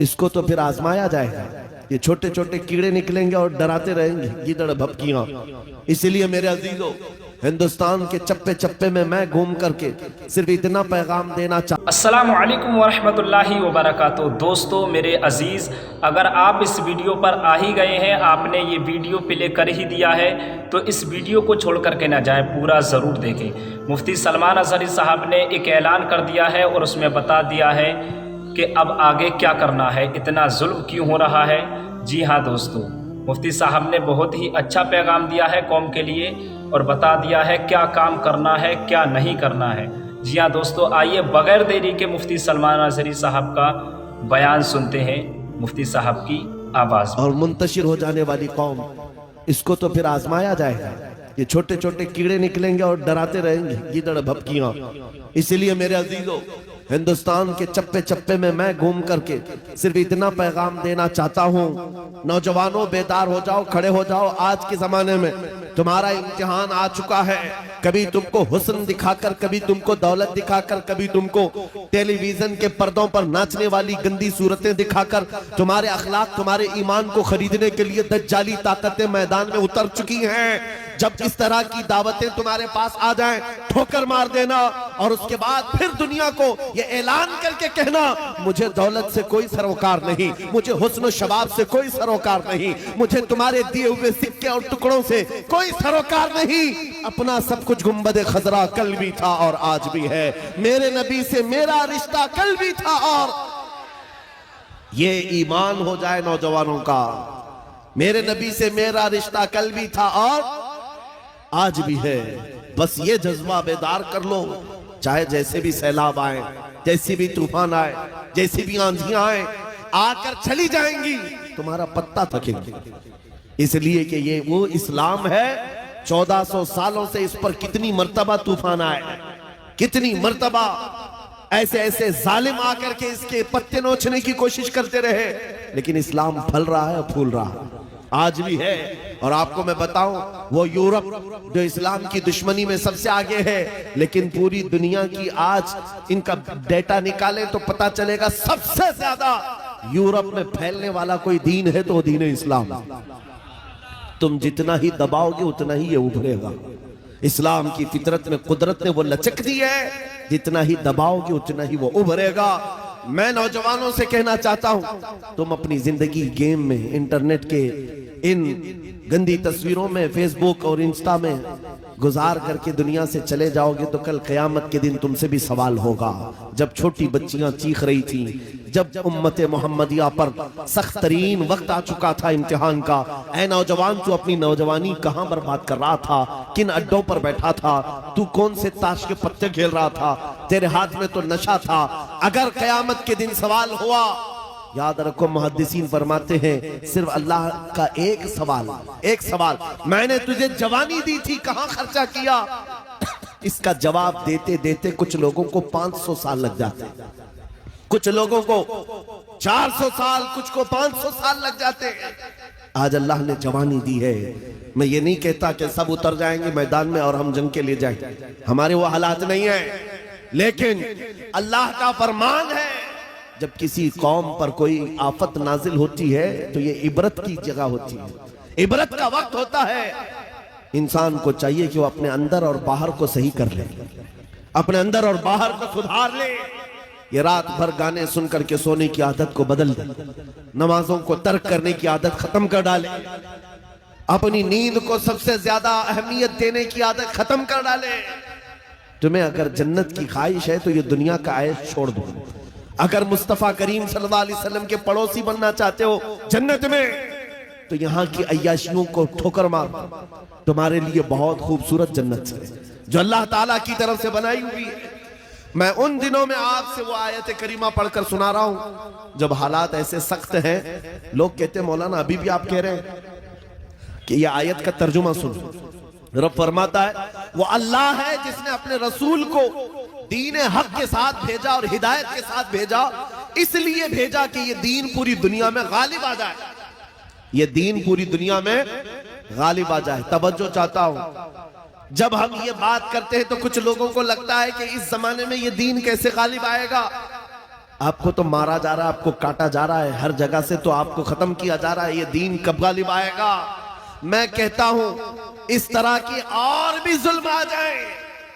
इसको तो फिर आजमाया जाएगा। ये छोटे छोटे कीड़े निकलेंगे और डराते रहेंगे गीदड़ भपकियां। इसीलिए मेरे अजीजों, हिंदुस्तान के चप्पे चप्पे में मैं घूम करके सिर्फ इतना पैगाम देना चाहता। अस्सलामु अलैकुम वरहमतुल्लाहि वबरकातुहू। दोस्तों मेरे अजीज़, अगर आप इस वीडियो पर आ ही गए हैं, आपने ये वीडियो प्ले कर ही दिया है, तो इस वीडियो को छोड़ करके ना जाएं, पूरा ज़रूर देखें। मुफ्ती सलमान अज़हरी साहब ने एक ऐलान कर दिया है और उसमें बता दिया है कि अब आगे क्या करना है, इतना जुल्म क्यों हो रहा है। जी हाँ दोस्तों, मुफ्ती साहब ने बहुत ही अच्छा पैगाम दिया है कौम के लिए और बता दिया है क्या काम करना है क्या नहीं करना है। जी हाँ दोस्तों, आइए बगैर देरी के मुफ्ती सलमान अज़हरी साहब का बयान सुनते हैं, मुफ्ती साहब की आवाज़ में। और मुंतशिर हो जाने वाली कौम, इसको तो फिर आजमाया जाएगा। ये छोटे छोटे कीड़े निकलेंगे और डराते रहेंगे गीदड़ भपकियां। इसीलिए मेरे अजीजों, हिंदुस्तान के चप्पे चप्पे में मैं घूम करके सिर्फ इतना पैगाम देना चाहता हूं, नौजवानों बेदार हो जाओ, खड़े हो जाओ। आज के जमाने में तुम्हारा इम्तिहान आ चुका है। कभी तुमको हुस्न दिखाकर, कभी तुमको दौलत दिखाकर, कभी तुमको टेलीविजन के पर्दों पर नाचने वाली गंदी सूरतें दिखाकर तुम्हारे अखलाक, तुम्हारे ईमान को खरीदने के लिए दज्जाली ताकतें मैदान में उतर चुकी हैं। जब इस तरह की दावतें तुम्हारे पास आ जाएं, ठोकर मार देना और उसके बाद फिर दुनिया को ये ऐलान करके कहना, मुझे दौलत से कोई सरोकार नहीं, मुझे हुस्न शबाब से कोई सरोकार नहीं, मुझे तुम्हारे दिए हुए सिक्के और टुकड़ों से कोई सरोकार नहीं। अपना सब कुछ गुंबद खजरा कल भी था और आज भी है। मेरे नबी से मेरा रिश्ता कल भी था और ये ईमान हो जाए नौजवानों का। मेरे नबी से मेरा रिश्ता कल भी था और आज भी है। बस ये जज्बा बेदार कर लो, चाहे जैसे भी सैलाब आए, जैसी भी तूफान आए, जैसी भी आंधियां आए, आकर चली जाएंगी, तुम्हारा पत्ता थकेंगे। इसलिए कि ये वो इस्लाम है। 1400 सालों से इस पर कितनी मर्तबा तूफान आए, कितनी मर्तबा ऐसे ऐसे जालिम आकर के इसके पत्ते नोचने की कोशिश करते रहे, लेकिन इस्लाम फल रहा है, फूल रहा है, आज भी है। और आपको मैं बताऊं, वो यूरोप जो इस्लाम की दुश्मनी में सबसे आगे है, लेकिन पूरी दुनिया की आज इनका डेटा निकाले तो पता चलेगा सबसे ज्यादा यूरोप में फैलने वाला कोई दीन है तो दीन इस्लाम। तुम जितना ही दबाओगे उतना ही ये उभरेगा। इस्लाम की फितरत में कुदरत ने वो लचक दी है, जितना ही दबाओगे उतना ही वो उभरेगा। मैं नौजवानों से कहना चाहता हूं, तुम अपनी जिंदगी गेम में, इंटरनेट के इन गंदी तस्वीरों में, फेसबुक और इंस्टा में गुजार करके दुनिया से चले जाओगे तो कल क़यामत के दिन तुमसे भी सवाल होगा। जब छोटी बच्चियां चीख रही थी, जब उम्मत मोहम्मदिया पर सख्त तरीन वक्त आ चुका था इम्तिहान का, ऐ नौजवान तू अपनी नौजवानी कहां बर्बाद कर रहा था, किन अड्डों पर बैठा था, तू कौन से ताश के पत्ते खेल रहा था, तेरे हाथ में तो नशा था। अगर क़यामत के दिन सवाल हुआ, याद रखो मुहद्दिसीन फरमाते हैं, सिर्फ अल्लाह का एक सवाल, मैंने तुझे जवानी दी थी, कहां खर्चा किया। इसका जवाब देते देते कुछ लोगों को 500 साल लग जाते हैं, कुछ लोगों को 400 साल, कुछ को 500 साल लग जाते हैं। आज अल्लाह ने जवानी दी है। मैं ये नहीं कहता कि सब उतर जाएंगे मैदान में और हम जंग के लिए जाएंगे, हमारे वो हालात नहीं है, लेकिन अल्लाह का फरमान है, जब किसी कौम पर कोई आफत नाजिल होती है तो ये इबरत की जगह होती है, इबरत का वक्त होता है। इंसान को चाहिए कि वो अपने अंदर और बाहर को सही कर ले, अपने अंदर और बाहर को सुधार ले। ये रात भर गाने सुन करके सोने की आदत को बदल दे, नमाजों को तर्क करने की आदत खत्म कर डाले, अपनी नींद को सबसे ज्यादा अहमियत देने की आदत खत्म कर डाले। तुम्हें अगर जन्नत की ख्वाहिश है तो ये दुनिया का आयश छोड़ दो। अगर मुस्तफा करीम सल्लल्लाहु अलैहि वसल्लम के पड़ोसी बनना चाहते हो जन्नत में, तो यहाँ की अय्याशियों को ठोकर मार, तुम्हारे लिए बहुत खूबसूरत जन्नत है जो अल्लाह ताला की तरफ से बनाई हुई है। मैं उन दिनों में आपसे वो आयत करीमा पढ़कर सुना रहा हूं जब हालात ऐसे सख्त हैं। लोग कहते हैं मौलाना अभी भी आप कह रहे हैं कि ये आयत का तर्जुमा सुनो। रब फरमाता है, वो अल्लाह है जिसने अपने रसूल को दीन हक के साथ भेजा और हिदायत के साथ भेजा, इसलिए भेजा कि ये दीन पूरी दुनिया में गालिब आ जाए, ये दीन पूरी दुनिया में गालिब आ जाए। तवज्जो चाहता हूं, जब हम ये बात करते हैं तो कुछ लोगों को लगता है कि इस जमाने में ये दीन कैसे गालिब आएगा। आपको तो मारा जा रहा है, आपको काटा जा रहा है, हर जगह से तो आपको खत्म किया जा रहा है। ये दीन कब गालिब आएगा? मैं कहता हूं इस तरह की और भी जुल्म आ जाए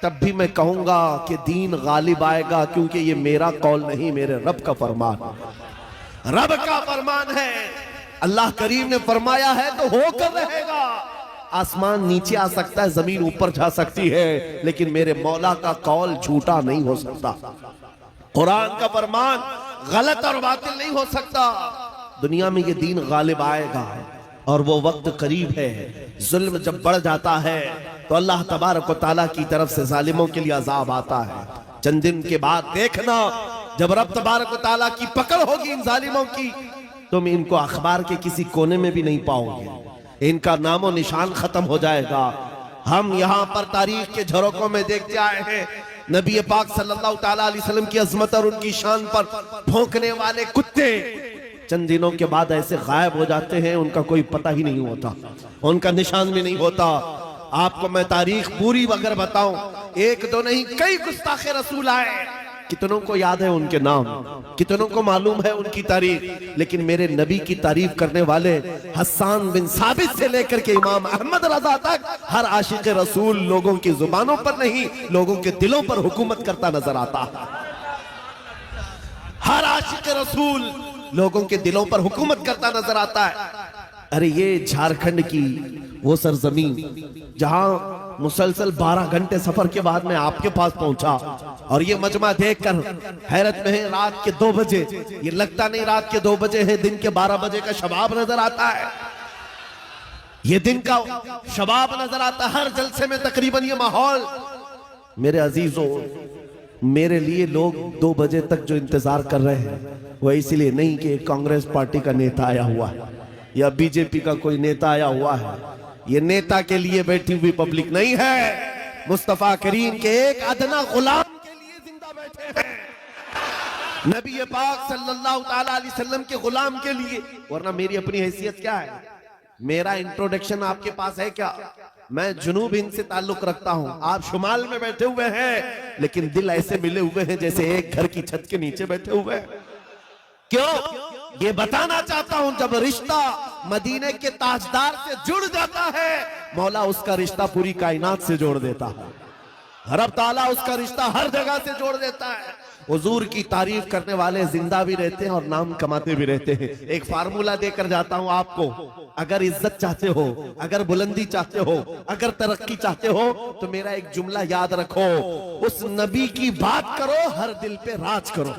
तब भी मैं कहूंगा कि दीन गालिब आएगा, क्योंकि ये मेरा कौल नहीं, मेरे रब का फरमान, रब का फरमान है। अल्लाह करीम ने फरमाया है तो होकर रहेगा। आसमान नीचे आ सकता है, जमीन ऊपर जा सकती है, लेकिन मेरे मौला का कौल झूठा नहीं हो सकता। कुरान का फरमान गलत और बातिल नहीं हो सकता। दुनिया में ये दीन गालिब आएगा और वो वक्त करीब है। जुल्म जब बढ़ जाता है तो अल्लाह तबारक व तआला की तरफ से जालिमों के लिए अजाब आता है। चंद दिन के बाद देखना, जब रब तबारक व तआला की पकड़ होगी इन जालिमों की, तुम इनको अखबार के किसी कोने में भी नहीं पाओगे, इनका नामो निशान खत्म हो जाएगा। हम यहाँ पर तारीख के झरोकों में देखते आए हैं, नबी पाक सल्लल्लाहु ताला अलैहि वसल्लम की अजमत और उनकी शान पर भौंकने वाले कुत्ते चंद दिनों के बाद ऐसे गायब हो जाते हैं, उनका कोई पता ही नहीं होता, उनका निशान भी नहीं होता। आपको मैं तारीख पूरी अगर बताऊं, एक दो नहीं कई गुस्ताखे रसूल आए, कितनों को याद है उनके नाम, कितनों को मालूम है उनकी तारीख, लेकिन मेरे नबी की तारीफ करने वाले हस्सान बिन साबित से लेकर के इमाम अहमद रजा तक हर आशिक रसूल लोगों की जुबानों पर नहीं, लोगों के दिलों पर हुकूमत करता नजर आता है। हर आशिक रसूल लोगों के दिलों पर हुकूमत करता नजर आता है। अरे ये झारखंड की वो सरजमीन जहां मुसलसल 12 घंटे सफर के बाद मैं आपके पास पहुंचा और ये मजमा देखकर हैरत में है। रात के 2 बजे, ये लगता नहीं रात के 2 बजे है, दिन के 12 बजे का शबाब नजर आता है, ये दिन का शबाब नजर आता है। हर जलसे में तकरीबन ये माहौल। मेरे अजीजों, मेरे लिए लोग 2 बजे तक जो इंतजार कर रहे हैं वो इसलिए नहीं कि कांग्रेस पार्टी का नेता आया हुआ है या बीजेपी का कोई नेता आया हुआ है, ये नेता के लिए बैठी हुई पब्लिक नहीं है, मुस्तफा करीम के एक अदना गुलाम के लिए जिंदा बैठे हैं, नबी पाक सल्लल्लाहु ताला अलैहि वसल्लम के गुलाम के लिए। वरना मेरी अपनी हैसियत क्या है? मेरा इंट्रोडक्शन आपके पास है क्या? मैं जुनूब हिंद से ताल्लुक रखता हूं, आप शुमाल में बैठे हुए हैं, लेकिन दिल ऐसे मिले हुए हैं जैसे एक घर की छत के नीचे बैठे हुए हैं। क्यों? ये बताना चाहता हूं, जब रिश्ता मदीने के ताजदार से जुड़ जाता है, मौला उसका रिश्ता पूरी कायनात से जोड़ देता है। रब ताला उसका रिश्ता हर जगह से जोड़ देता है। हुजूर की तारीफ करने वाले जिंदा भी रहते हैं और नाम कमाते भी रहते हैं। एक फार्मूला देकर जाता हूं आपको, अगर इज्जत चाहते हो, अगर बुलंदी चाहते हो, अगर तरक्की चाहते हो, तो मेरा एक जुमला याद रखो, उस नबी की बात करो, हर दिल पे राज करो।